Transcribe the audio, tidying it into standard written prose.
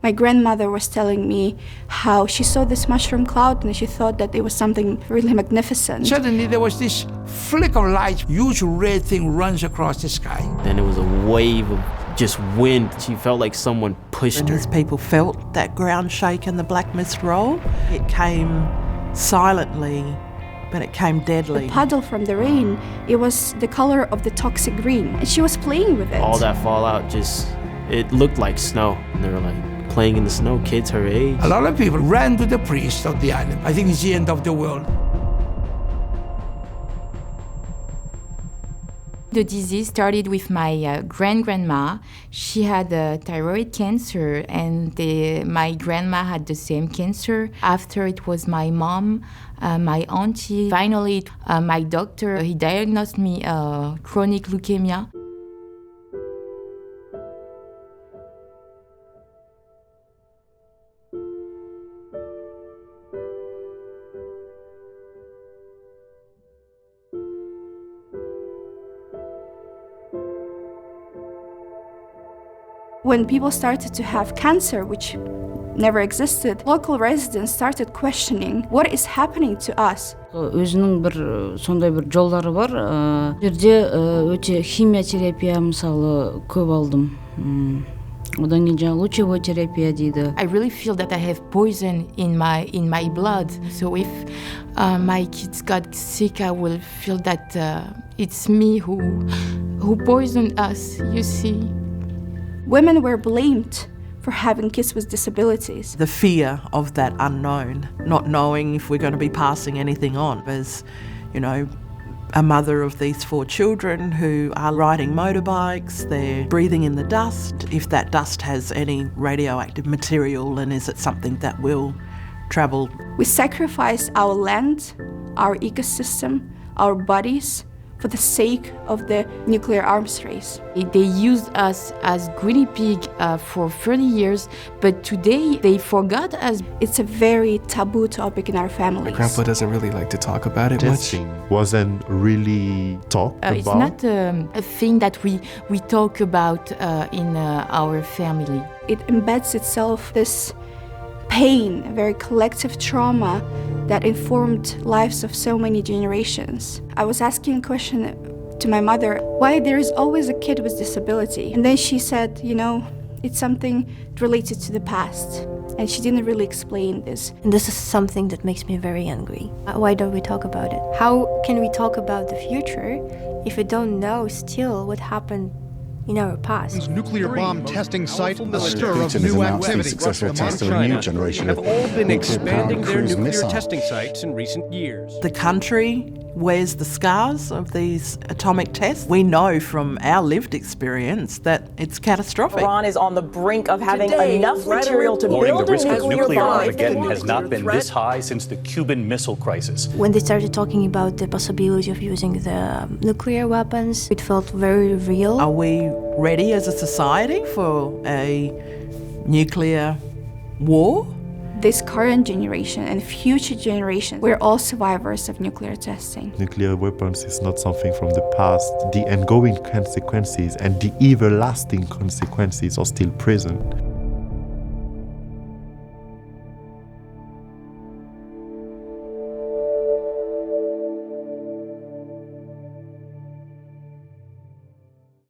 My grandmother was telling me how she saw this mushroom cloud and she thought that it was something really magnificent. Suddenly there was this flick of light, huge red thing runs across the sky. Then it was a wave of just wind. She felt like someone pushed and her. as people felt that ground shake and the black mist roll, it came silently, but it came deadly. The puddle from the rain, it was the color of the toxic green, and she was playing with it. All that fallout it looked like snow. And they were like playing in the snow, kids her age. A lot of people ran to the priest of the island. I think it's the end of the world. The disease started with my grandma. She had thyroid cancer, and my grandma had the same cancer. After it was my mom, my auntie. Finally, my doctor, he diagnosed me chronic leukemia. When people started to have cancer, which never existed, local residents started questioning what is happening to us. Өзінің сондай бір жолдары бар. Жерде өте химия терапия мысалы көп алдым. Одан кейін жаңа лучевой терапия дейді. I really feel that I have poison in my blood. So if my kids got sick, I will feel that it's me who poisoned us, you see. Women were blamed for having kids with disabilities. The fear of that unknown, not knowing if we're going to be passing anything on. As, you know, a mother of these 4 children who are riding motorbikes, they're breathing in the dust. If that dust has any radioactive material, and is it something that will travel? We sacrificed our land, our ecosystem, our bodies, for the sake of the nuclear arms race. They used us as guinea pig for 30 years, but today they forgot us. It's a very taboo topic in our families. My grandpa doesn't really like to talk about it much. Testing wasn't really talked about. It's not a thing that we talk about in our family. It embeds itself this pain, a very collective trauma that informed lives of so many generations. I was asking a question to my mother, why there is always a kid with disability? And then she said, you know, it's something related to the past. And she didn't really explain this. And this is something that makes me very angry. Why don't we talk about it? How can we talk about the future if we don't know still what happened in our past? Nuclear bomb testing site, a stir of new activity. Successful test of a new generation have all been expanding their nuclear testing sites in recent years. The country wears the scars of these atomic tests. We know from our lived experience that it's catastrophic. Iran is on the brink of having enough material to build a nuclear bomb. The risk of nuclear Armageddon has not been this high since the Cuban Missile Crisis. When they started talking about the possibility of using the nuclear weapons, it felt very real. Are we ready as a society for a nuclear war? This current generation and future generations, we're all survivors of nuclear testing. Nuclear weapons is not something from the past. The ongoing consequences and the everlasting consequences are still present.